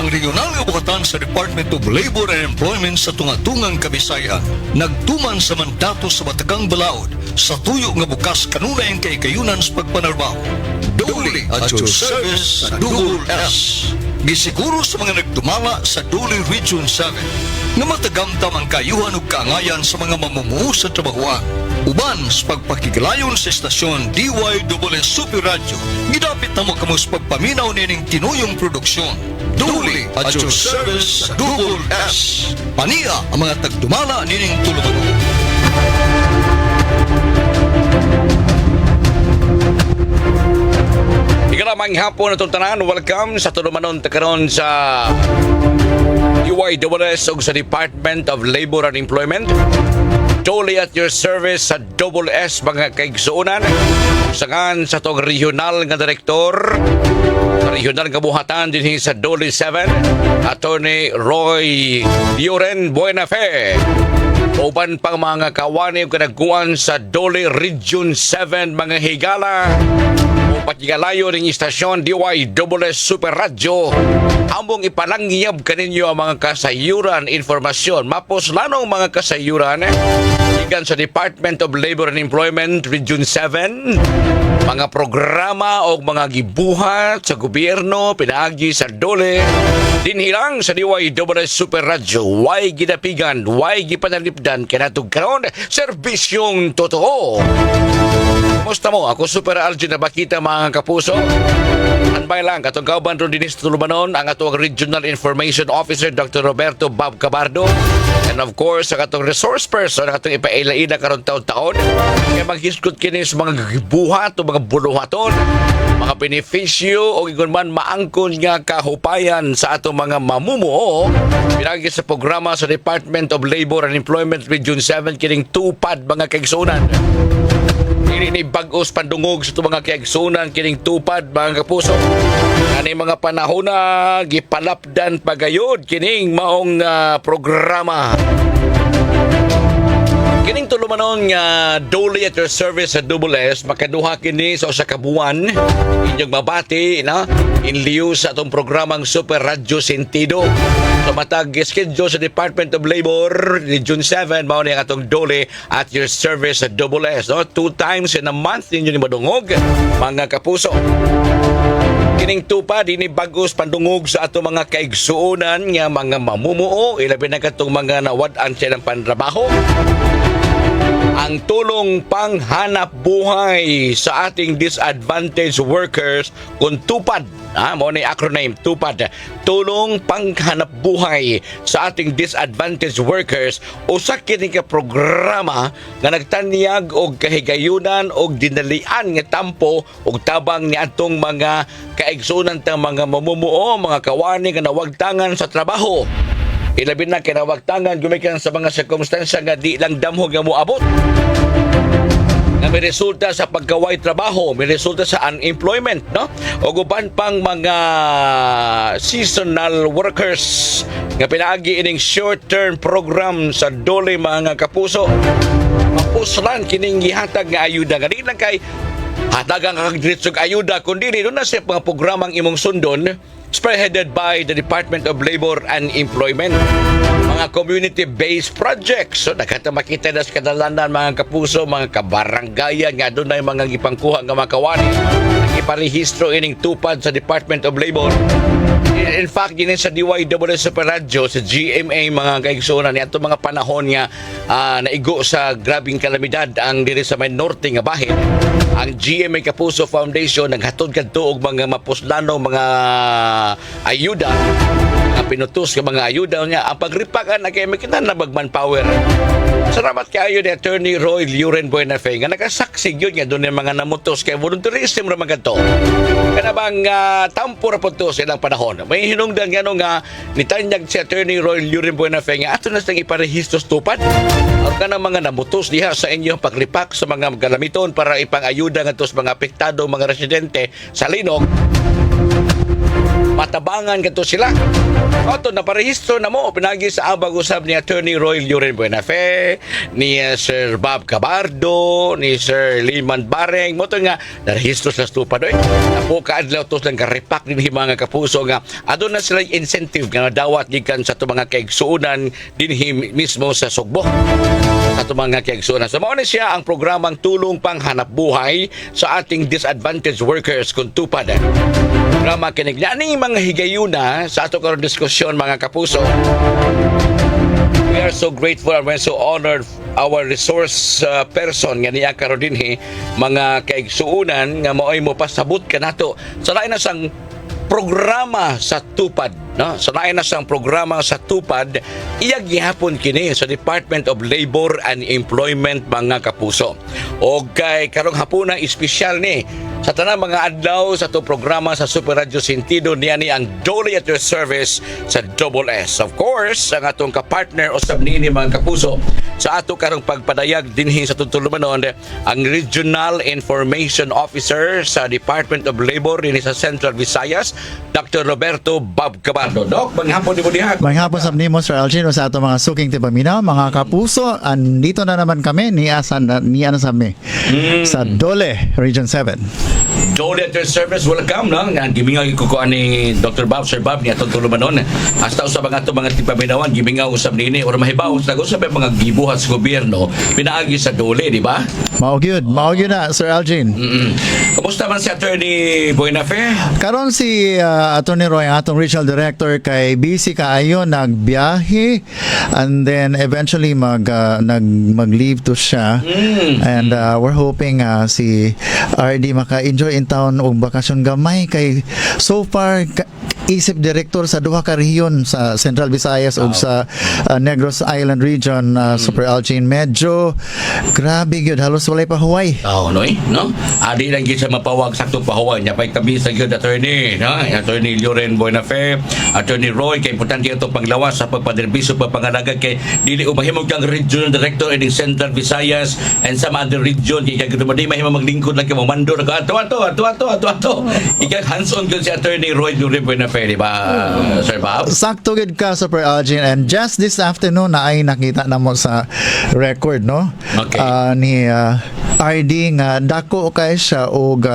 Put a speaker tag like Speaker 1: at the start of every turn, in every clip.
Speaker 1: Ang regional nga bukatan sa Department of Labor and Employment sa tunga-tungang Kabisayan nagtuman sa mandato sa Batagang Balaod sa tuyo nga bukas kanunay ang kayunan sa pagpanarbaho. Duli at your service sa Double S. Gisiguro sa mga nagdumala sa Duli Region 7 nga matagamtam ang kayuhan ug kaangayan sa mga mamumuo sa trabahoan. Uban sa pagpakiglayon sa estasyon DYSS Super Radio, gidapit na mo kamo sa pagpaminaw nining tinuyong produksyon. Duli at your service sa Double S. Paniya ang mga tagdumala nining tulumanon.
Speaker 2: Ikalamang hapon na tanan, welcome sa tulumanon takaron sa DYSS ug sa Department of Labor and Employment. Totally at your service sa Double S mga kaigsuunan. Sangan sa tong regional nga direktor, regional nga buhatan din sa Dole 7, Attorney Roy Lloren Buenafe. Uban pang mga kawani ug kanagkuan sa Dole Region 7 mga higala o patigalayo ring istasyon DYSS Super Radio. Among ipalangyab kaninyo ang mga kasayuran informasyon, mapuslanong mga kasayuran ikan sa Department of Labor and Employment Region 7, mga programa o mga gibuhat sa gobyerno pinaagi sa Dole dinhilang sa DYSS Super Radio. Way gidapigan, way gipanalipdan kanatog karon serbisyong totoo. Kumusta mo? Ako Super Algin na bakita mga kapuso. Anbay lang, katong kauban ron dinis tulumanon ang atong Regional Information Officer Dr. Roberto Bob Cabardo, and of course ang atong resource person ang atong ipailaida karon taon-taon kaya maghisgot kini sa mga gibuhat o mga buluhaton, mga benepisyo o igon man maangkon nga kahupayan sa atong mga mamumuo pinagi sa programa sa Department of Labor and Employment Region 7 kining tupad mga kaigsunan. Ini bagos pandungog sa itong mga kaigsunan kining tupad mga kapuso. Ani mga panahon na gipalapdan pagayod kining maong programa. Kining tulumanon nga Dole at your service sa Double S makaduha kini sa usa ka buwan inyong mabati na in lieu sa atong programang Super Radio Sentido. So matag schedule sa Department of Labor Region 7 mao ni ang atong Dole at your service sa Double S, no? 2 times in a month ninyo ni madungog mga kapuso. Kining tupad ini bagos pandungog sa ato mga kaigsuonan nga mga mamumuo ilabi na katong mga nawad-an siya ng pantrabaho. Ang tulong panghanap buhay sa ating disadvantaged workers kung tupad, mo na acronym tupad, tulong panghanap buhay sa ating disadvantaged workers, usa kini ka programa nga nagtanyag og kahigayunan og dinalian nga tampo og tabang ni atong mga kaigsunan tang mga mamumuo, mga kawani nga nawagtangan sa trabaho. Ilabi na kinawagtangan gumikan sa mga sirkumstansya nga di lang damhog nga moabot. Nga may resulta sa pagkaway trabaho, may resulta sa unemployment, no? O guban pang mga seasonal workers nga pinaagi ining short-term program sa Dole mga kapuso. Mapuslan kining gihatag nga ayuda. Nga di lang kay hatagang kagdiritsog ayuda, kundi doon na sa mga programang imong sundon spearheaded by the Department of Labor and Employment. Mga community-based projects. So, nakatamakita na sa kadalanan mga kapuso, mga kabaranggayan, nga doon na yung mga gipangkuha ng mga kawani. Iparehistro ining tupad sa Department of Labor. In fact, yun sa DYSS Super Radio, sa GMA, mga kaigsunan, niya itong mga panahon nga naigo sa grabing kalamidad ang diri sa may norte nga bahin. Ang GMA Kapuso Foundation naghatod kadto og mga mapuslano, mga ayuda, mga pinutos ka mga ayuda niya. Ang pagripakan na kay makita na manpower. Salamat kayo ni Attorney Roy Lloren Buenafe nga nakasaksi yun nga doon yung mga namutos kay volunteerism naman ganito. Kaya bang tampo na po ito sa ilang panahon. May hinungdan nga nga nitanyag si Attorney Roy Lloren Buenafe nga ato na silang iparehistros tupad. Ang kanang mga namutos diha sa inyong paglipak sa mga galamiton para ipang ayuda nga sa mga apektado mga residente sa linog. matabangan kato sila. Ato naparehistro na mo pinagi sa abag usab ni Attorney Roy Lloren Buenafe, ni Sir Bob Cabardo, ni Sir Liman Bareng mo to nga narehistro sa stupad oy. Apo kaadlaw to lang karepak din mga kapuso nga adto na sila incentive nga dawat gikan sa to mga kaigsuonan dinhi mismo sa Sugbo. Sa to mga kaigsuonan. So mao na siya ang programang tulong panghanap buhay sa ating disadvantaged workers kung tupad. Programa kinig ni mga higayuna sa ato karon diskusyon mga kapuso. We are so grateful and we're so honored our resource person nga niya karon dinhi mga kaigsuonan nga maoy mo pasabot kanato sa lain na sang programa sa tupad, no? Sa lain na sang programa sa tupad iyag gihapon kini sa Department of Labor and Employment mga kapuso. O kay karong hapuna espesyal ni sa tanang mga adlaw sa to programa sa Super Radio Sentido niya ni ang Dole at your service sa Double S. Of course, ang atong kapartner usab niini mga kapuso sa ato karong pagpadayag dinhi sa tutulumanon ang Regional Information Officer sa Department of Labor dinhi sa Central Visayas, Dr. Roberto Bob Cabardo. Doc, manghapon ni mo diha.
Speaker 3: Manghapon sa nimo Sir Algin sa ato mga suking tipaminaw, mga kapuso, andito na naman kami ni ano sa mi sa Dole Region 7.
Speaker 2: Dole at your service, welcome no. Nga gimingaw ikukuan ni Dr. Bob, Sir Bob ni atong tulumanon. Hasta usab ang ato mga tipaminawan gimingaw usab nini or mahibaw usab mga gibuhat sa gobyerno pinaagi sa Dole, di ba?
Speaker 3: Mao gyud na Sir Algin.
Speaker 2: Kumusta man si Attorney Buenafe?
Speaker 3: Karon si Attorney Roy, ang atong regional director kay busy kaayo nagbiyahe and then eventually mag-leave to siya. And we're hoping si RD maka-enjoy in town og bakasyon gamay kay so far isip director sa duha ka rehiyon sa Central Visayas ug sa Negros Island region, Super Algin, medyo grabe gyud, halos walay pa huway.
Speaker 2: Noy, no? Adi lang gyud sa mapawag sakto pa huway nya pay tabi sa gyud attorney, no? Attorney Lloren Buenafe, Attorney Roy kay importante itong panglawas sa pagpaderbisyo pagpangalagad kay dili umahimog kang regional director in Central Visayas and some other region kay gyud di mahimo maglingkod lang kay mamandor ato. Ikaw hands-on gyud si Attorney Roy Lloren Buenafe, di ba, Sir Bob?
Speaker 3: Sakto gid ka Super Algin, and just this afternoon na ay nakita na mo sa record, no?
Speaker 2: Okay.
Speaker 3: Ni RD nga dako kay siya og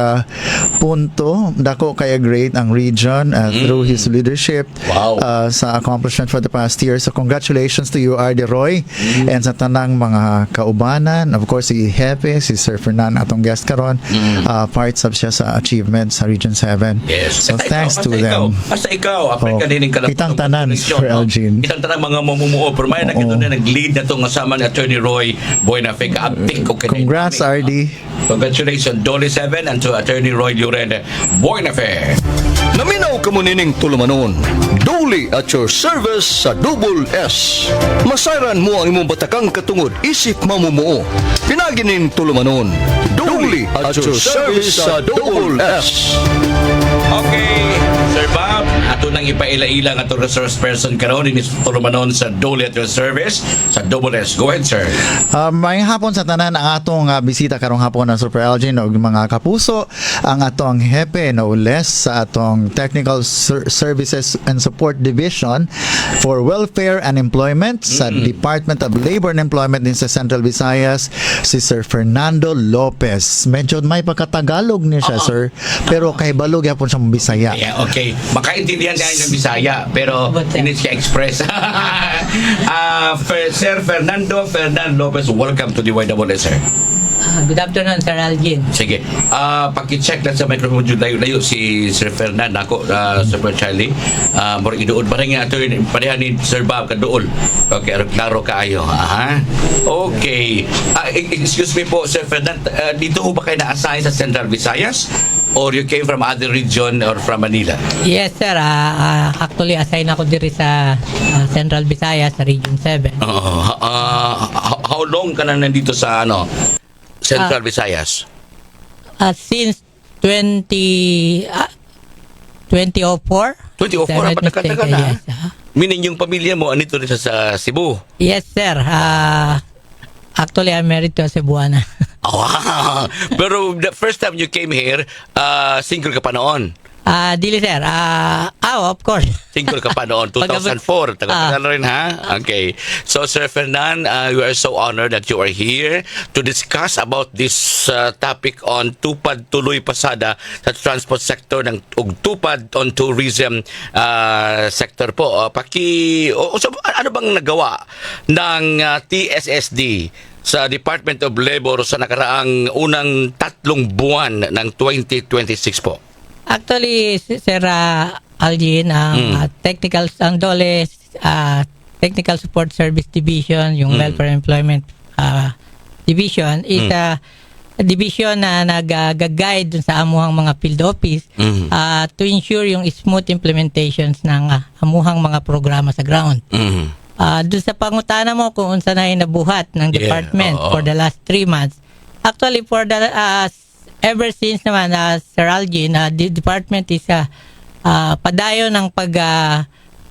Speaker 3: punto, dako kay great ang region through his leadership.
Speaker 2: Wow.
Speaker 3: Sa accomplishment for the past year. So congratulations to you RD Roy and sa tanang mga kaubanan, of course si Hepe, si Sir Fernan atong guest karon, parts of siya sa achievements sa Region 7.
Speaker 2: Yes.
Speaker 3: So thanks to them.
Speaker 2: Basta ikaw, Africa din ang
Speaker 3: Kitang tanan, Sir Elgin.
Speaker 2: Kitang tanan mga mamumuo. Pero may nakita na nag-lead na itong kasama ni Attorney Roy Buenafe. Kaaptik ko kanina.
Speaker 3: Congrats, RD.
Speaker 2: Congratulations, Dole 7 and to Attorney Roy Lloren Buenafe.
Speaker 1: Naminaw ka mo nining tulumanon. Dole at your service sa Double S. Masayran mo ang imong batakang katungod isip mamumuo. Pinaginin tulumanon. Dole at your service sa Double S.
Speaker 2: Okay, Sir Bob, ato nang ipaila-ila nga itong resource person karon ini tulumanon sa Dole at your service sa Double S. Go ahead, sir.
Speaker 3: May hapon sa tanan ang atong bisita karong hapon ng Super Algin og mga kapuso, ang atong hepe no less sa atong Technical Services and Support Division for Welfare and Employment sa Department of Labor and Employment din sa Central Visayas, si Sir Fernando Lopez. Medyo may pagkatagalog niya siya, sir, pero kay balog yapon siya Bisaya.
Speaker 2: Yeah, okay. Makaintindihan niya ng Bisaya, pero hindi siya express. Sir Fernando Lopez, welcome to the YWS, sir.
Speaker 4: Good afternoon, Sir Algin.
Speaker 2: Sige. Paki-check lang sa microphone dyan layo si Sir Fernand ako, Sir Charlie. Moro iduod pa rin nga ito pareha ni Sir Bob kaduol. Okay, klaro kaayo. Okay. Excuse me po, Sir Fernand. Dito ho ba kayo na-assign sa Central Visayas? Or you came from other region or from Manila?
Speaker 4: Yes, sir. Actually, assign ako diri sa Central Visayas, sa Region 7.
Speaker 2: How long ka na nandito sa Central Visayas?
Speaker 4: Since 2004.
Speaker 2: 2004? Napatagtagal na.
Speaker 4: Yes,
Speaker 2: Meaning yung pamilya mo, anito rin sa Cebu?
Speaker 4: yes, sir. Actually, I'm married to a Cebuana.
Speaker 2: Wow! Pero the first time you came here, single ka pa noon?
Speaker 4: Dili sir. Of course.
Speaker 2: Tingkol ka pa noon, 2004. Tagal rin ha? Okay. So, Sir Fernan, we are so honored that you are here to discuss about this topic on tupad tuloy pasada sa transport sector ng tupad on tourism sector po. So, ano bang nagawa ng TSSD sa Department of Labor sa nakaraang unang 3 buwan ng 2026 po?
Speaker 4: Actually, Sir Algin, ang DOLE Technical Support Service Division, yung Welfare Employment Division, is a division na nag-guide dun sa amuhang mga field office to ensure yung smooth implementations ng amuhang mga programa sa ground. Doon sa pangutana mo kung unsa na nabuhat ng department for the last 3 months, actually for the ever since naman, Sir Algin, the department is padayon ng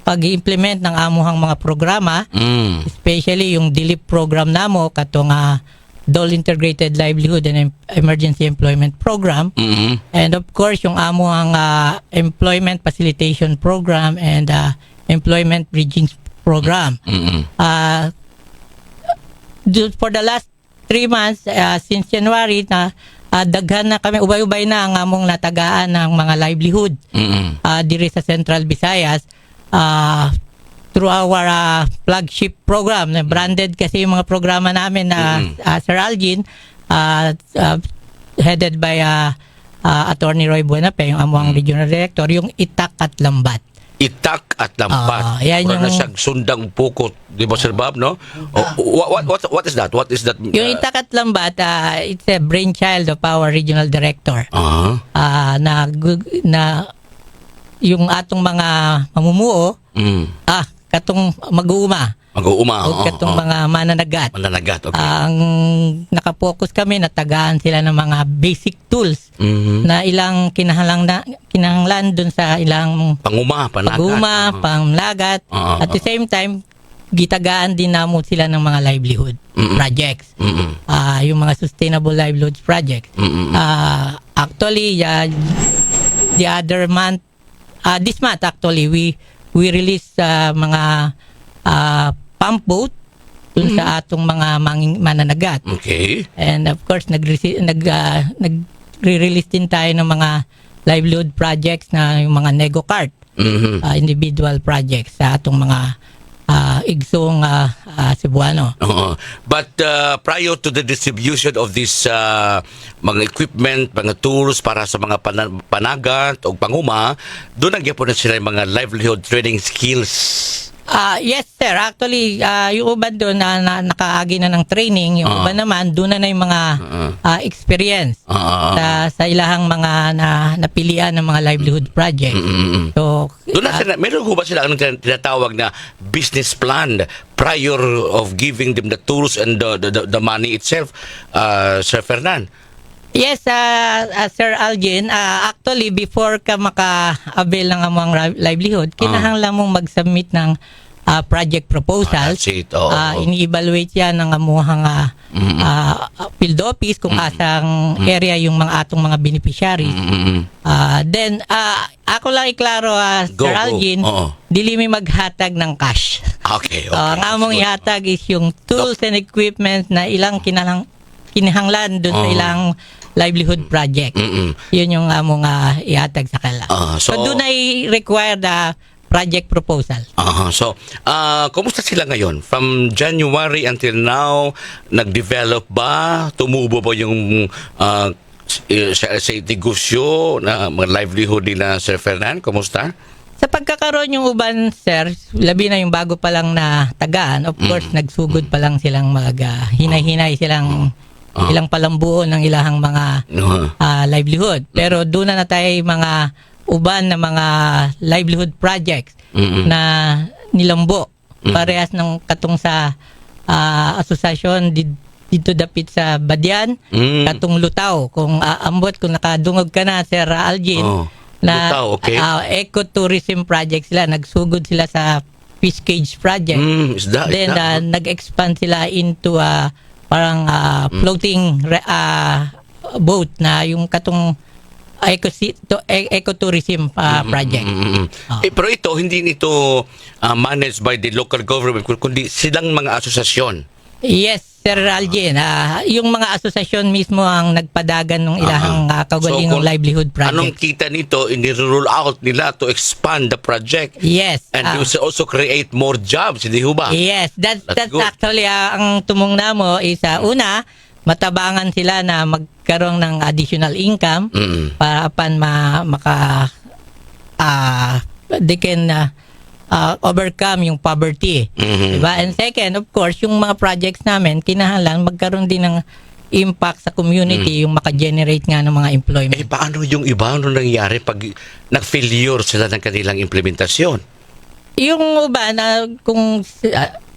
Speaker 4: pag-implement ng amuhang mga programa, especially yung DILIP program namo, katong DOLE Integrated Livelihood and Emergency Employment Program, and of course yung amuhang Employment Facilitation Program and Employment Bridging Program. For the last 3 months, since January, daghan na kami, ubay-ubay na ang among natagaan ng mga livelihood diri sa Central Visayas through our flagship program. Branded kasi yung mga programa namin na Sir Algin, headed by Attorney Roy Buenape, yung among regional director, yung Itak at Lambat.
Speaker 2: Itak at Lambat.
Speaker 4: Yan
Speaker 2: Mura
Speaker 4: yung
Speaker 2: na siyang sundang pukot. Di ba, Sir Bob, no? What is that? What is that?
Speaker 4: Yung Itak at Lambat, it's a brainchild of our regional director. Na yung atong mga mamumuo, katong mag-uuma.
Speaker 2: Mag-uuma.
Speaker 4: O katong mga mananagat.
Speaker 2: Mananagat, okay.
Speaker 4: Ang nakapokus kami, natagaan sila ng mga basic tools na ilang kinahanglan dun sa ilang
Speaker 2: Panguma, panagat.
Speaker 4: paguma, panglagat. At the same time, gitagaan din namo sila ng mga livelihood projects. Yung mga sustainable livelihoods projects. Actually, the other month, this month actually, we released mga pump boat dun sa atong mga mananagat.
Speaker 2: Okay.
Speaker 4: And of course, nagre-release din tayo ng mga livelihood projects na yung mga nego cart, individual projects sa atong mga igsong Cebuano.
Speaker 2: But prior to the distribution of this mga equipment, mga tools para sa mga panagat o panguma, doon nagyapon na sila yung mga livelihood training skills.
Speaker 4: Yes sir, actually yung uban doon na nakaagi na ng training, yung uban naman doon na yung mga experience sa ilahang mga napilian ng mga livelihood project. So
Speaker 2: doon na sila, meron ko ba sila ang tinatawag na business plan prior of giving them the tools and the money itself, Sir Fernan?
Speaker 4: Yes, Sir Algin, actually before ka maka-avail ng among livelihood, kinahanglan mong mag-submit ng project proposal.
Speaker 2: That's it.
Speaker 4: Ini-evaluate yan ng amuhang field office kung asang area yung mga atong mga beneficiaries. Then, ako lang iklaro, Sir Algin, dili mi maghatag ng cash.
Speaker 2: Okay.
Speaker 4: Ang among ihatag is yung tools and equipment na ilang kinahanglan doon sa ilang livelihood project. Yun yung among ihatag sa kala. So doon ay required project proposal.
Speaker 2: So, kumusta sila ngayon? From January until now, nag-develop ba? Tumubo ba yung sa negosyo na mga livelihood nila, Sir Fernan? Kumusta?
Speaker 4: Sa pagkakaroon yung uban, sir, labi na yung bago pa lang na tagaan, of course, nagsugod pa lang silang hinay-hinay silang ilang palambuo ng ilahang mga livelihood. Pero doon na tayo mga uban na mga livelihood projects na nilambo. Parehas ng katong sa asosasyon dito dapit sa Badian, katong Lutaw. Kung ambot, kung nakadungog ka na, Sir Algin, na
Speaker 2: Lutaw, okay.
Speaker 4: Ecotourism project sila, nagsugod sila sa fish cage project. Then nag-expand sila into parang floating boat na yung katong ecotourism project.
Speaker 2: Pero ito, hindi nito managed by the local government, kundi silang mga asosasyon.
Speaker 4: Yes, Sir Algin. Yung mga asosasyon mismo ang nagpadagan ng ilahang kaugalingong
Speaker 2: kung
Speaker 4: livelihood
Speaker 2: Anong
Speaker 4: project.
Speaker 2: kita nito, ini-roll out nila to expand the project.
Speaker 4: Yes.
Speaker 2: And you also create more jobs, hindi ho ba?
Speaker 4: Yes, that's
Speaker 2: good.
Speaker 4: actually ang tumungna mo is una, matabangan sila na magkaroon ng additional income para pan they can overcome yung poverty. Diba? And second, of course, yung mga projects namin, kinahanglan magkaroon din ng impact sa community, yung maka-generate nga ng mga employment.
Speaker 2: Paano yung iba? Ano nangyari pag nag-failure sila ng kanilang implementasyon?
Speaker 4: Yung iba na kung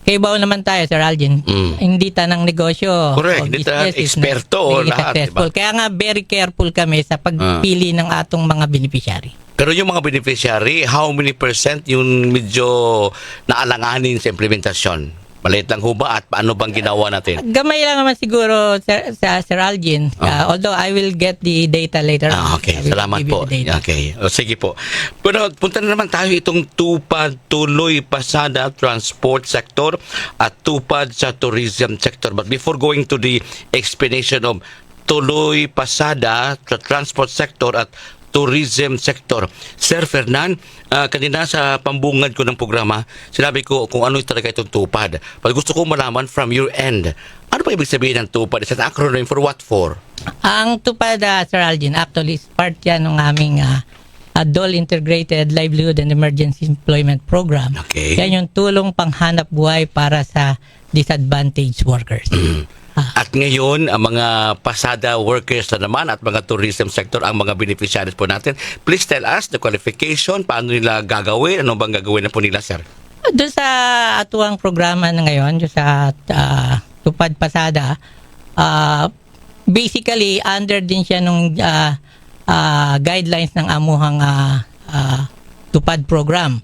Speaker 4: kaibaw naman tayo, Sir Algin, hindi tanang negosyo.
Speaker 2: Correct,
Speaker 4: o
Speaker 2: hindi
Speaker 4: business
Speaker 2: ta eksperto o
Speaker 4: nagiging
Speaker 2: lahat,
Speaker 4: successful.
Speaker 2: diba?
Speaker 4: Kaya nga very careful kami sa pagpili ng atong mga beneficiary.
Speaker 2: Pero yung mga beneficiary, how many % yung medyo naalanganin sa implementasyon? Maliit lang ho ba at paano bang ginawa natin?
Speaker 4: Gamay lang naman siguro Sir Algin. Although I will get the data later on.
Speaker 2: Okay,
Speaker 4: I will
Speaker 2: salamat
Speaker 4: give you
Speaker 2: po.
Speaker 4: the data.
Speaker 2: Okay, sige po. Pero punta na naman tayo itong tupad, tuloy, pasada, transport sector at tupad sa tourism sector. But before going to the explanation of tuloy, pasada, sa transport sector at tourism sector. Sir Fernan, kanina sa pambungad ko ng programa, sinabi ko kung ano talaga itong tupad. But gusto ko malaman from your end, ano ba ibig sabihin ng tupad? Is an acronym for what for?
Speaker 4: Ang tupad, Sir Algin, actually is part yan ng aming DOL Integrated Livelihood and Emergency Employment Program.
Speaker 2: Okay.
Speaker 4: Yan yung tulong panghanap buhay para sa disadvantaged workers.
Speaker 2: At ngayon, ang mga pasada workers na naman at mga tourism sector ang mga beneficiaries po natin. Please tell us the qualification, paano nila gagawin, ano bang gagawin na po nila, sir?
Speaker 4: Doon sa atuang programa na ngayon, doon sa Tupad Pasada, basically, under din siya nung guidelines ng amuhang Tupad program.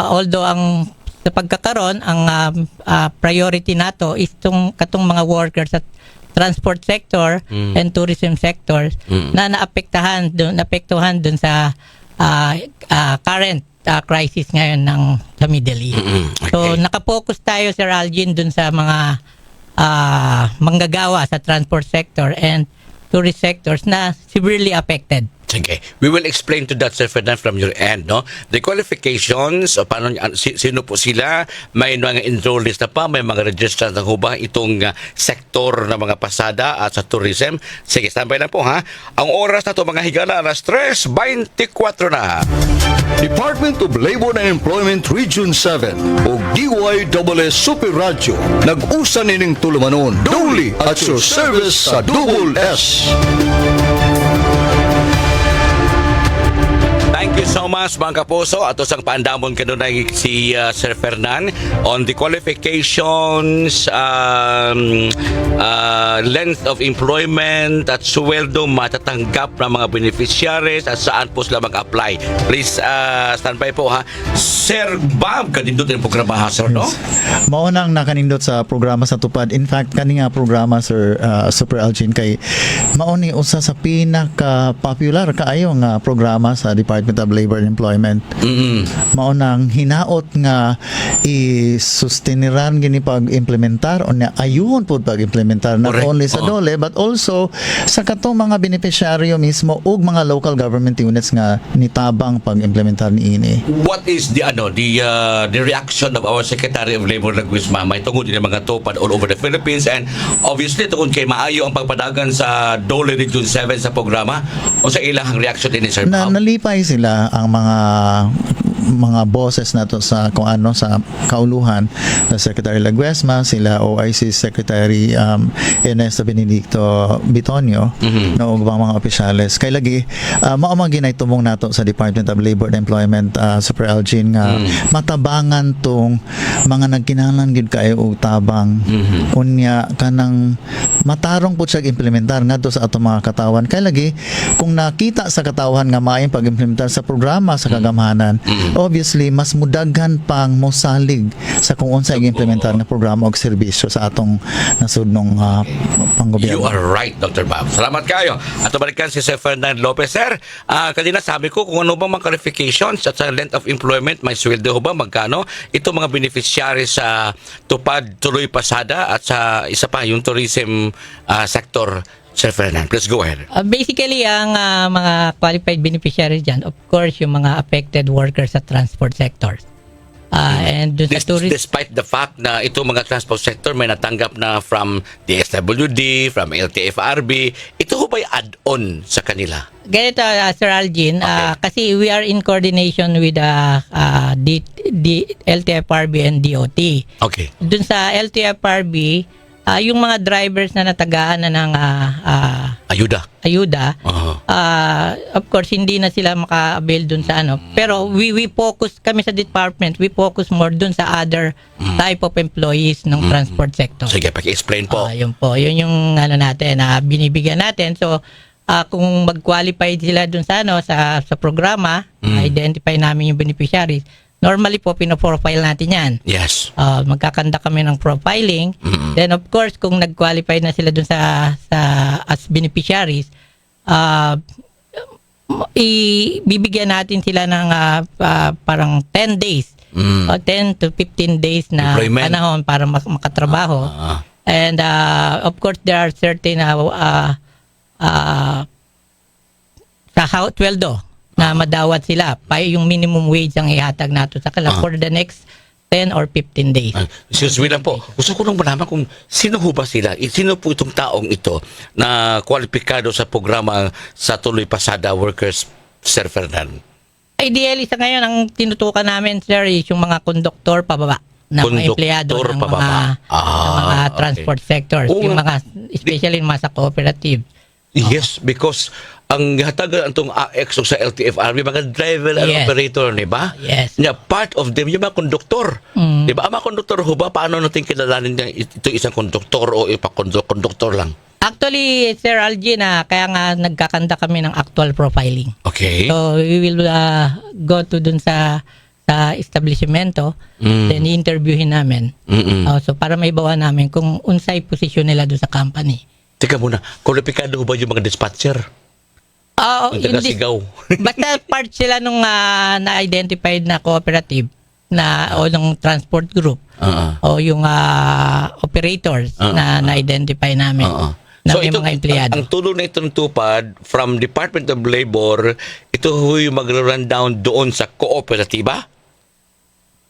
Speaker 4: Although ang sa pagkakaroon, ang priority nato is katong mga workers sa transport sector and tourism sectors na naapektuhan dun sa current crisis ngayon sa Middle East.
Speaker 2: Okay.
Speaker 4: So nakapokus tayo, Sir Algin, dun sa mga manggagawa sa transport sector and tourist sectors na severely affected.
Speaker 2: Sige. We will explain to that, Sir Ferdinand, from your end, no? The qualifications, o paano, sino po sila, may mga enrollees na pa, may mga registrants na hubang itong sektor ng mga pasada at sa tourism. Sige, standby lang po, ha? Ang oras na to mga higala, alas 3:24 na.
Speaker 1: Department of Labor and Employment Region 7 o DYSS Super Radio nag-usa nining tulumanon duli at your service sa Double S.
Speaker 2: Thank you so much mga kapuso. Ato sang paandamon kanunay si Sir Fernan on the qualifications, length of employment at sweldo matatanggap ng mga beneficiaries at saan po sila mag-apply. Please standby po, ha. Sir Bob, kanindot yung programa, ha, sir, no?
Speaker 3: Maunang nakanindot sa programa sa tupad. In fact, kani nga programa, Sir Super Algin, kay mauni usa sa pinaka-popular kaayo nga programa sa Department of Labor and Employment. Maunang hinaot nga i-susteniran gini pag-implementar o na ayun po pag-implementar not
Speaker 2: Correct.
Speaker 3: only sa DOLE but also sa katong mga beneficiaryo mismo ug mga local government units nga nitabang pag-implementar niini.
Speaker 2: What is the reaction of our Secretary of Labor Laguisma may tungod din mga tupad all over the Philippines, and obviously tungod kay maayo ang pagpadagan sa DOLE Region 7 sa programa o sa ilang reaction din ni Sir Bob?
Speaker 3: Nalipay sila ang mga bosses nato sa kung ano sa kauluhan na Secretary Laguesma, sila OIC Secretary Ernesto Benedicto Bitonio, na ug mga opisyales kay lagi mao man ginay tumong nato sa Department of Labor and Employment, Super Algin, nga matabangan tong mga nagkinahanglan gid kaayo og tabang unya kanang matarong pud siya implementar ngadto sa ato mga katawan kay lagi kung nakita sa katawan nga maayong pag-implementar sa programa sa kagamhanan obviously mas mudaghan pang mosalig sa kung unsa i-implementar na programa og serbisyo sa atong nasudnong panggobyerno.
Speaker 2: You are right, Dr. Bob. Salamat kayo. At balikan si Sir Ferdinand Lopez. Sir, kanina sabi ko kung ano bang mga qualifications at sa length of employment, may sweldo ho ba, magkano? Ito mga beneficiaries sa tupad tuloy pasada at sa isa pa, yung tourism sector. Sir Ferdinand, please go ahead.
Speaker 4: Basically, ang mga qualified beneficiaries dyan, of course, yung mga affected workers sa transport sectors. And dun sa
Speaker 2: Despite the fact na itong mga transport sector may natanggap na from DSWD, from LTFRB, ito ho ba'y add-on sa kanila?
Speaker 4: Ganito, Sir Algin,
Speaker 2: Okay.
Speaker 4: kasi we are in coordination with LTFRB and DOT.
Speaker 2: Okay.
Speaker 4: Dun sa LTFRB, yung mga drivers na natagaan na ng
Speaker 2: Ayuda.
Speaker 4: ayuda,
Speaker 2: Uh-huh.
Speaker 4: of course, hindi na sila maka-avail dun sa ano. Pero we focus, kami sa department, we focus more dun sa other type of employees ng transport sector.
Speaker 2: Sige, paki-explain po.
Speaker 4: Yun po, yun yung ano natin, binibigyan natin. So, kung mag-qualify sila dun sa ano sa programa, identify namin yung beneficiaries. Normally po pino-profile natin 'yan.
Speaker 2: Yes.
Speaker 4: Magkakanda kami ng profiling. Then of course, kung nag-qualify na sila dun sa as beneficiaries, ibibigyan natin sila ng parang 10 days. 10 to 15 days na
Speaker 2: Employment.
Speaker 4: panahon para makatrabaho. And of course, there are certain sa sweldo na madawat sila. Pa yung minimum wage ang ihatag nato sa kanila for the next 10 or 15 days.
Speaker 2: Excuse me lang po. Gusto ko lang malaman kung sino ho ba sila? Sino po itong taong ito na kwalipikado sa programa sa tuloy pasada workers, Sir Ferdinand?
Speaker 4: Ideally, sa ngayon, ang tinutukan namin, sir, is yung mga konduktor pababa na mga empleyado ng
Speaker 2: pababa.
Speaker 4: mga
Speaker 2: Okay.
Speaker 4: transport sectors.
Speaker 2: Oo
Speaker 4: Yung
Speaker 2: nga.
Speaker 4: mga, especially yung mga sa cooperative.
Speaker 2: Yes, because ang hatagan itong AX o sa LTFRB, mga driver and
Speaker 4: Yes.
Speaker 2: operator, di ba?
Speaker 4: Yes.
Speaker 2: Yeah, part of them, yung mga konduktor. Di ba? Ang mga konduktor ho ba, paano natin kilalanin na ito isang konduktor o ipakonduktor lang?
Speaker 4: Actually, Sir Algin, kaya nga nagkakanda kami ng actual profiling.
Speaker 2: Okay.
Speaker 4: So, we will go to dun sa establishmento, then interviewin namin. So, para may bawa namin kung unsay posisyon nila dun sa company.
Speaker 2: Teka muna, kwalipikado ho ba yung mga dispatcher? Yung taga-sigaw?
Speaker 4: Basta part sila nung na-identified na cooperative na o ng transport group o yung operators na na-identify namin na may mga empleyado.
Speaker 2: Ang tulong na itong tupad from Department of Labor, ito ho yung mag-run down doon sa kooperatiba?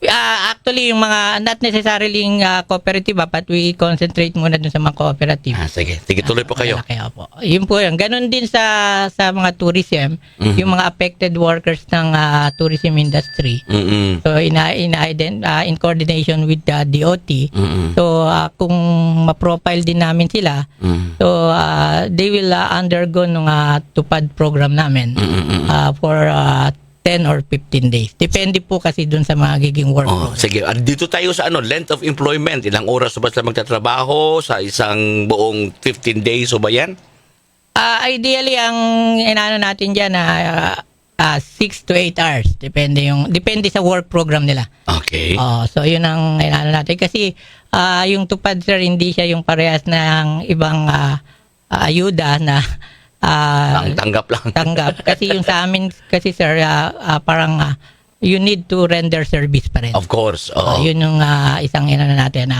Speaker 4: Actually, yung mga not necessarily cooperative, but we concentrate muna dun sa mga cooperative.
Speaker 2: Sige. Sige, tuloy po kayo.
Speaker 4: Kaya po. Yun po yun. Ganon din sa mga tourism, yung mga affected workers ng tourism industry. So, in coordination with the DOT, so kung ma-profile din namin sila, so they will undergo nung tupad program namin for 10 or 15 days. Depende po kasi dun sa magiging work program.
Speaker 2: Sige, dito tayo sa length of employment. Ilang oras ba sila magtatrabaho sa isang buong 15 days o ba yan?
Speaker 4: Ideally, ang inaano natin dyan 6 to 8 hours. Depende sa work program nila.
Speaker 2: Okay.
Speaker 4: So, yun ang inaano natin. Kasi yung tupad, sir, hindi siya yung parehas ng ibang ayuda na
Speaker 2: Tanggap lang.
Speaker 4: tanggap. Kasi yung sa amin, kasi sir, parang you need to render service pa rin.
Speaker 2: Of course.
Speaker 4: Yun yung isang inaano natin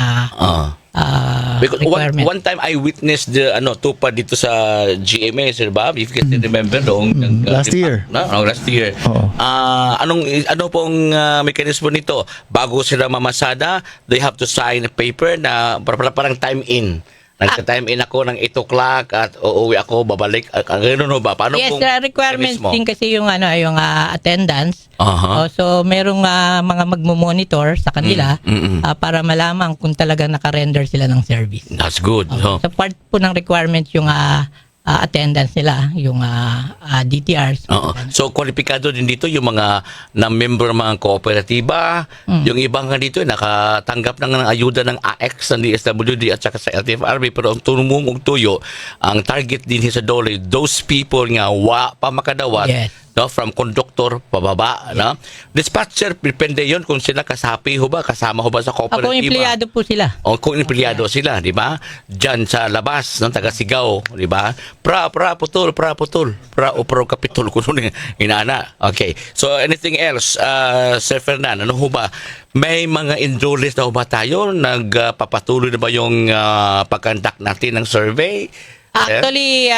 Speaker 2: Because
Speaker 4: requirement.
Speaker 2: one time I witnessed the tupad dito sa GMA, Sir Bob, if you can remember
Speaker 3: Last year.
Speaker 2: Last year.
Speaker 3: Oo.
Speaker 2: Ano pong mekanismo nito? Bago sila mamasada, they have to sign a paper na parang time in. Nagka-time in ako ng 8 o'clock at uuwi ako, babalik. Gano'n ba? Paano
Speaker 4: Yes,
Speaker 2: pong
Speaker 4: requirements
Speaker 2: mekanismo?
Speaker 4: din kasi yung yung attendance.
Speaker 2: Aha.
Speaker 4: So merong mga magmo-monitor sa kanila para malaman kung talagang naka-render sila ng service.
Speaker 2: That's good.
Speaker 4: So part po ng requirements yung attendance nila, yung DTRs.
Speaker 2: So, kwalipikado din dito yung mga na-member ng mga kooperatiba, yung ibang nga dito nakatanggap ng ayuda ng AX ng DSWD at saka sa LTFRB, pero ang tumumong tuyo, ang target din sa DOLE, those people nga pa makadawat,
Speaker 4: Yes.
Speaker 2: no, from conductor pababa, no? Dispatcher, depende yon kung sila kasapi ho ba, kasama ho ba sa
Speaker 4: Ako,
Speaker 2: kooperatiba.
Speaker 4: empleyado po sila.
Speaker 2: O kung empleyado sila, di ba? Diyan sa labas ng taga-Sigaw, di ba? Pra putol, pra kapitol kuno ni inana. Okay. So anything else, Sir Fernan, ano ho ba? May mga enrollees na ho ba tayo? Nagpapatuloy na ba yung pag-conduct natin ng survey?
Speaker 4: Actually,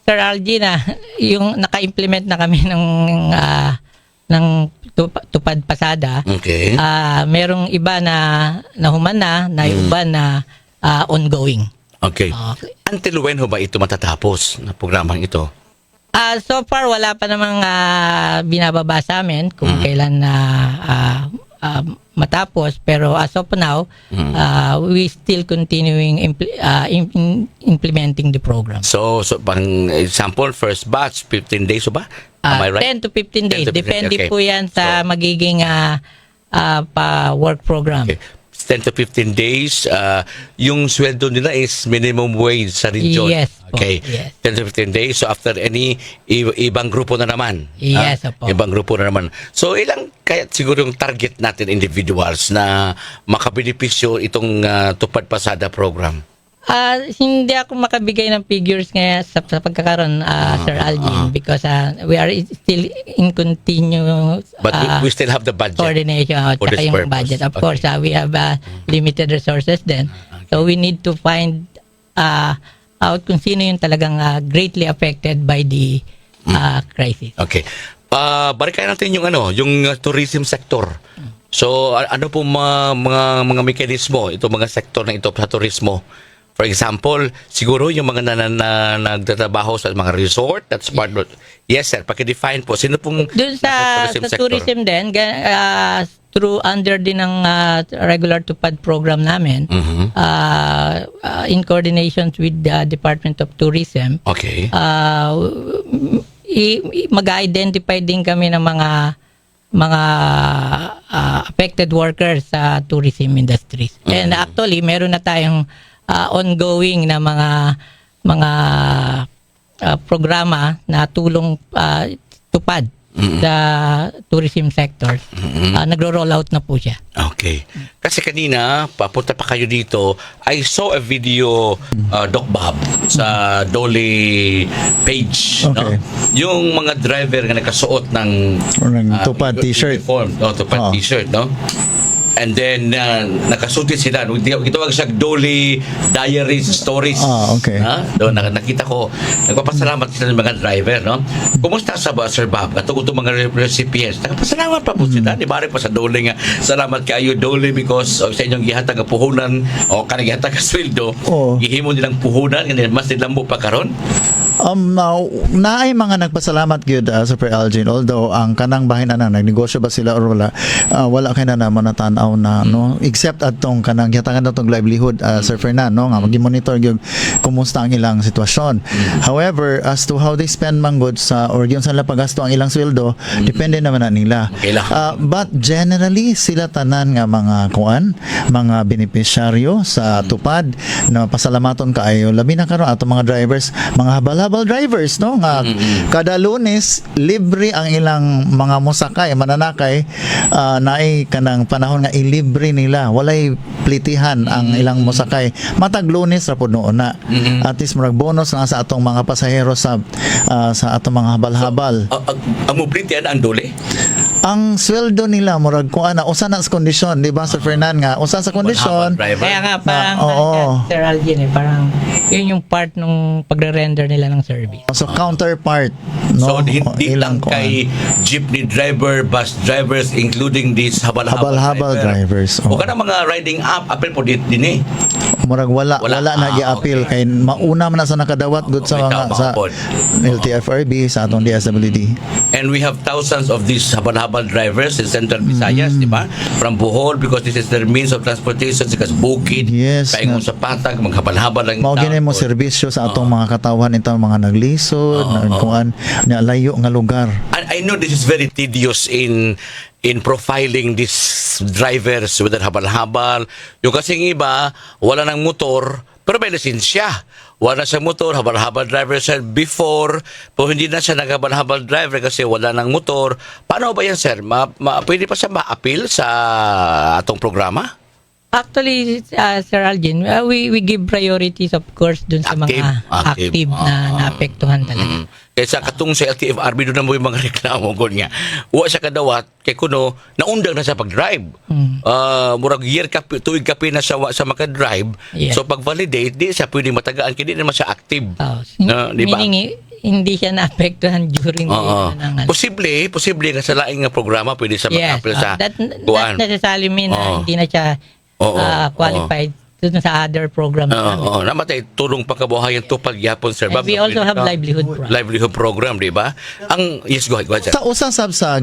Speaker 4: Sir Algin, yung naka-implement na kami ng tupad pasada.
Speaker 2: Okay.
Speaker 4: Merong iba na humana, na iba na ongoing.
Speaker 2: Okay.
Speaker 4: Okay.
Speaker 2: Until when ho ba ito matatapos na programang ito?
Speaker 4: So far, wala pa namang binababa sa amin kung kailan na matapos. Pero as of now, we still continuing implementing the program.
Speaker 2: So pang example, first batch, 15 days ho ba? Am I right?
Speaker 4: 10 to 15 days.
Speaker 2: 10 to 15,
Speaker 4: Depende
Speaker 2: okay.
Speaker 4: po yan sa magiging work program.
Speaker 2: Okay. 10 to 15 days, yung sweldo nila is minimum wage sa region.
Speaker 4: Yes po,
Speaker 2: Okay.
Speaker 4: yes.
Speaker 2: 10 to 15 days. So after any, ibang grupo na naman.
Speaker 4: Yes, opo.
Speaker 2: Ibang grupo na naman. So ilang, kaya siguro yung target natin individuals na makabenepisyo itong Tupad Pasada program?
Speaker 4: Hindi ako makabigay ng figures ngayon sa pagkakaroon, Sir Algin, because we are still in continuous
Speaker 2: But we still have the budget.
Speaker 4: coordination at
Speaker 2: for
Speaker 4: saka
Speaker 2: this
Speaker 4: yung
Speaker 2: purpose.
Speaker 4: budget. Of
Speaker 2: Okay.
Speaker 4: course, we have limited resources then. So we need to find out kung sino yung talagang greatly affected by the crisis.
Speaker 2: Okay. Balikan natin yung yung tourism sector. So ano po mga mekanismo ito mga sektor na ito sa turismo? For example, siguro yung mga nagtatrabaho sa mga resort, that's part of. Yes, sir. Paki-define po sino pong
Speaker 4: Doon sa
Speaker 2: sector?
Speaker 4: tourism din, through under din ng regular tupad program namin, in coordination with the Department of Tourism,
Speaker 2: Okay.
Speaker 4: mag-identify din kami ng mga affected workers sa tourism industries. And actually, meron na tayong ongoing na mga programa na tulong tupad sa tourism sector. Nagro-roll out na po siya.
Speaker 2: Okay. Kasi kanina, papunta pa kayo dito, I saw a video, Doc Bob, sa Dole page. No?
Speaker 3: Okay.
Speaker 2: Yung mga driver na nakasuot ng
Speaker 3: Tupad t-shirt.
Speaker 2: Uniform, Tupad
Speaker 3: Oo.
Speaker 2: t-shirt, no? And then, nakasuti sila. Gitawag siya Dole Diaries Stories.
Speaker 3: Okay.
Speaker 2: Doon, nakita ko. Nagpapasalamat sila ng mga driver, no? Kumusta sa Sir Bob? Katong itong mga recipients. Nagpapasalamat pa po sila. Di ba rin pa sa Dole nga. Salamat kayo, Dole, because sa inyong gihatag ang puhunan o kanang gihatag ang sweldo.
Speaker 3: Oo.
Speaker 2: Gihimo nilang puhunan. Mas nilambo pa karon.
Speaker 3: Naay mga nagpasalamat gyud Super Algin, although ang kanang bahin ana nagnegosyo ba sila or wala kay na naman natanaw na no, except atong kanang gihatangan natong livelihood, Sir Fernando, nga magi-monitor gyud kumusta ang ilang sitwasyon. However, as to how they spend man good sa or yun sa pagasto ang ilang sweldo, depende naman na nila.
Speaker 2: Okay lang.
Speaker 3: But generally sila tanan nga mga benepisyaryo sa tupad na pasalamaton kaayo labi na karon atong mga drivers, mga habal drivers, no, nga kada Lunes libre ang ilang mga mosakay mananakay, naay kanang panahon nga ilibre nila, walay plitihan ang ilang mosakay matag Lunes ra pud noon na at least murag bonus nga sa atong mga pasahero sa atong mga habal-habal.
Speaker 2: Ang mobility ang Dole?
Speaker 3: Ang sweldo nila murag kuan na usa na sa kondisyon, di ba Sir Fernan, nga usa sa kondisyon
Speaker 2: Driver.
Speaker 4: Kaya nga, parang,
Speaker 3: oo.
Speaker 4: Sir Algin, parang yun yung part nung pagre-render nila ng service.
Speaker 3: so counterpart,
Speaker 2: So
Speaker 3: no,
Speaker 2: hindi lang kay jeepney driver, bus drivers, including these habal-habal
Speaker 3: drivers.
Speaker 2: O kana mga riding app, apel po din eh.
Speaker 3: murag wala
Speaker 2: Wala.
Speaker 3: na gi-appeal
Speaker 2: Okay.
Speaker 3: kay mauna man na sa nakadawat good sa
Speaker 2: Okay,
Speaker 3: mga
Speaker 2: tama
Speaker 3: sa
Speaker 2: po.
Speaker 3: LTFRB sa atong DSWD.
Speaker 2: And we have thousands of these habal-habal drivers in Central Visayas, di ba? From Bohol, because this is their means of transportation, sikas bukid,
Speaker 3: Yes,
Speaker 2: kaingon sa patag, maghabal-habal lang.
Speaker 3: Mao gini mo serbisyo sa atong mga katawan itong mga naglisod, kuan na layo nga lugar.
Speaker 2: I know this is very tedious in profiling these drivers with their habal-habal. Yung kasing iba, wala ng motor, pero may lisensya. wala sa motor, habal-habal driver sir before, pero hindi na siya naghabal-habal driver kasi wala ng motor. Paano ba yan, sir? Pwede pa siya ma-appeal sa atong programa?
Speaker 4: Actually, Sir Algin, we give priorities of course dun sa mga active na naapektuhan talaga.
Speaker 2: Kaysa katong sa LTFRB doon na mo yung mga reklamo ko niya. Wa siya kadawat kay kuno naundang na sa pag-drive. Murag year ka tuig kape na siya wa sa maka-drive.
Speaker 4: Yes.
Speaker 2: So pag validate di siya pwede matagaan kay di naman siya active. Di ba?
Speaker 4: Meaning, hindi siya naapektuhan during the
Speaker 2: Posible nga sa laing nga programa pwede siya mag-apply sa
Speaker 4: that
Speaker 2: kuwan.
Speaker 4: necessarily mean na hindi na siya qualified dun sa other program.
Speaker 2: Namatay tulong pangkabuhayan to pagyapon sir.
Speaker 4: And we also have livelihood
Speaker 2: program, di ba? Yes, go ahead, sir.
Speaker 3: Sa usa sab sa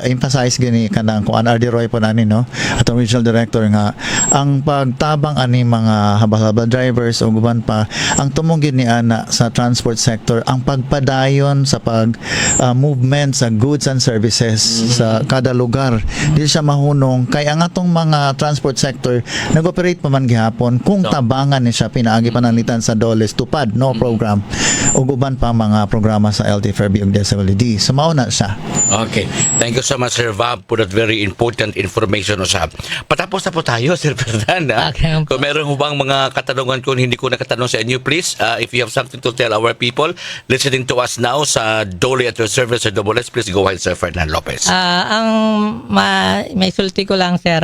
Speaker 3: emphasize gani kanang kuan RD Roy po nani no atong regional director nga ang pagtabang ani mga habal-habal drivers o guban pa ang tumong gid ni ana sa transport sector ang pagpadayon sa pag movement sa goods and services sa kada lugar. Di siya mahunong kay ang atong mga transport sector nag-operate pa man gihapon kung tabangan ni siya pinaagi pananglitan sa DOLES tupad no program ug uban pa mga programa sa LTFRB ug DSWD. So mao na siya.
Speaker 2: Okay. Thank you so much, Sir Vab, for that very important information, Usab. Patapos na po tayo, Sir Fernanda.
Speaker 4: Okay.
Speaker 2: Kung meron mo bang mga katanungan kung hindi ko nakatanong sa inyo, please, if you have something to tell our people listening to us now sa Dole at your service sa Double S, please go ahead, Sir Fernando Lopez.
Speaker 4: Ang may sulti ko lang, Sir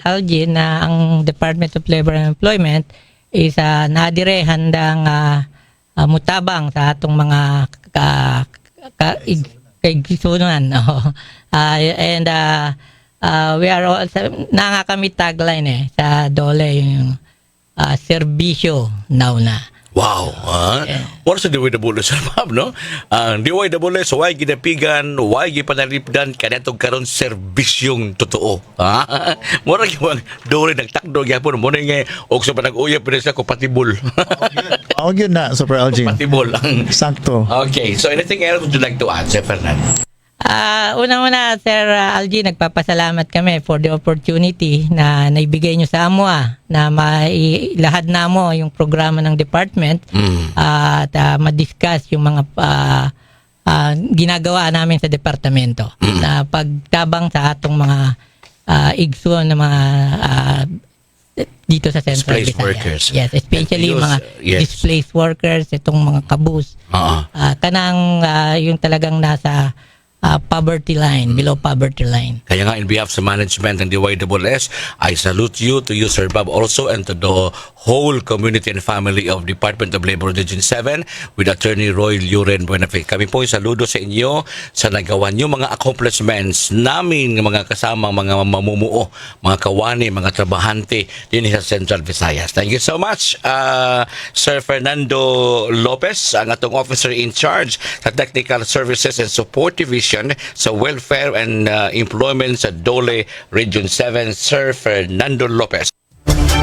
Speaker 4: Algin, na ang Department of Labor and Employment is nadire handang mutabang sa atong mga kaigsunan. And we are also, kami tagline sa Dole yung serbisyo now na.
Speaker 2: Wow. What is the DYWS, Sir Bob, no? Ang DYWS, why ginapigan, why gipanalipdan, kanatong karon serbisyong totoo. Mura yung Dole nagtakdo, yapon, muna nga, o sa panag-uyap, pero sa compatible.
Speaker 3: Yun na, Super LG.
Speaker 2: Compatible.
Speaker 3: Sakto.
Speaker 2: Okay, so anything else would you like to add, Sir Fernando?
Speaker 4: Unang-una, Sir Algie, nagpapasalamat kami for the opportunity na naibigay nyo sa AMOA na mailahad na mo yung programa ng department at ma-discuss yung mga ginagawa namin sa departamento na pagtabang sa atong mga igsuon na mga dito sa Central
Speaker 2: Displaced
Speaker 4: Visayas.
Speaker 2: workers.
Speaker 4: Yes, especially mga displaced workers, itong mga kabus. Kanang yung talagang nasa poverty line, below poverty line.
Speaker 2: Kaya nga, in behalf sa management ng DYWS, I salute you, to you, Sir Bob, also, and to the whole community and family of Department of Labor Region 7 with Attorney Roy Luren Buenafe. Kami po saludo sa inyo sa nagawa niyo mga accomplishments namin, mga kasamang mga mamumuo, mga kawani, mga trabahante din sa Central Visayas. Thank you so much, Sir Fernando Lopez, ang atong officer in charge sa Technical Services and Support Division sa Welfare and Employment sa Dole Region 7, Sir Fernando Lopez.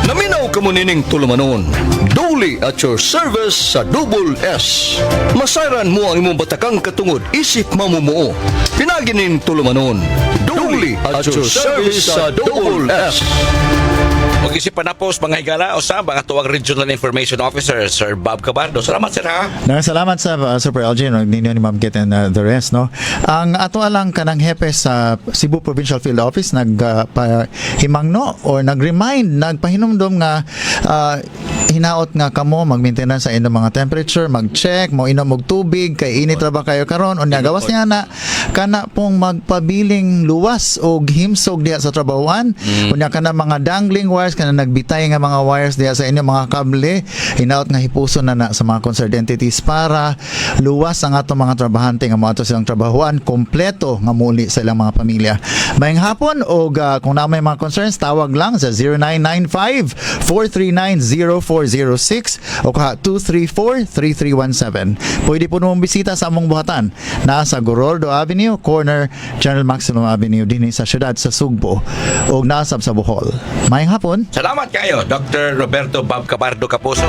Speaker 1: Naminaw ka mo nining tulumanon. Dole at your service sa Double S. Masaran mo ang imong batakang katungod isip mamumuo. Pinaginin tulumanon. Dole at your service sa Double S.
Speaker 2: Mag-isipan na po mga higala o sa mga tuwang Regional Information Officer, Sir Bob Cabardo. Salamat, Sir, ha?
Speaker 3: Salamat sa Super LG ninyo ni Ma'am Kit and the rest, no. Ang ato alang kanang hepe sa Cebu Provincial Field Office nagpahimangno or nag-remind, nagpahinumdom nga hinaot nga kamo mag-maintenance sa inyong mga temperature, mag-check, mo inom og tubig, kay init ra ba kayo karon unya gawas niya na kana pong magpabiling luwas og himsog diha sa trabahoan. Unya kana mga dangling wires kana nagbitay nga mga wires diha sa inyong mga kable, hinaot nga hipuson na sa mga concerned entities para luwas ang atong mga trabahante nga moadto silang trabahoan kompleto nga muli sa ilang mga pamilya. Mayong hapon og kung na may mga concerns tawag lang sa 0995-439-0406 o kaha 234-3317. Pwede po mong bisita sa among buhatan na sa Gorordo Avenue, corner General Maximum Avenue din sa syudad sa Sugbo o nasab sa Bohol. Mayong hapon.
Speaker 2: Salamat kayo, Dr. Roberto Bob Cabardo Kapuso,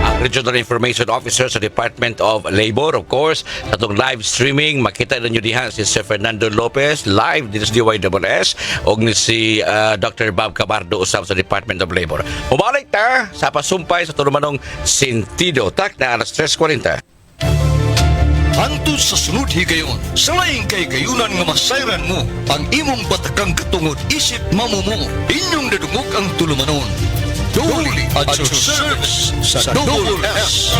Speaker 2: ang Regional Information Officer sa Department of Labor. Of course, sa itong live streaming, makita ninyo diha si Sir Fernando Lopez, live dito sa DYSS, o ni si Dr. Bob Cabardo usab sa Department of Labor. Umalik ta sa pasumpay sa tulumanong sentido. Tak na alas 3:40.
Speaker 1: Hantod sa sunod higayon, salaing kay gayunan nga masayran mo ang imong batakang katungod isip mamumo. Inyong nadungog ang tulumanon. Duli at your service sa Double S.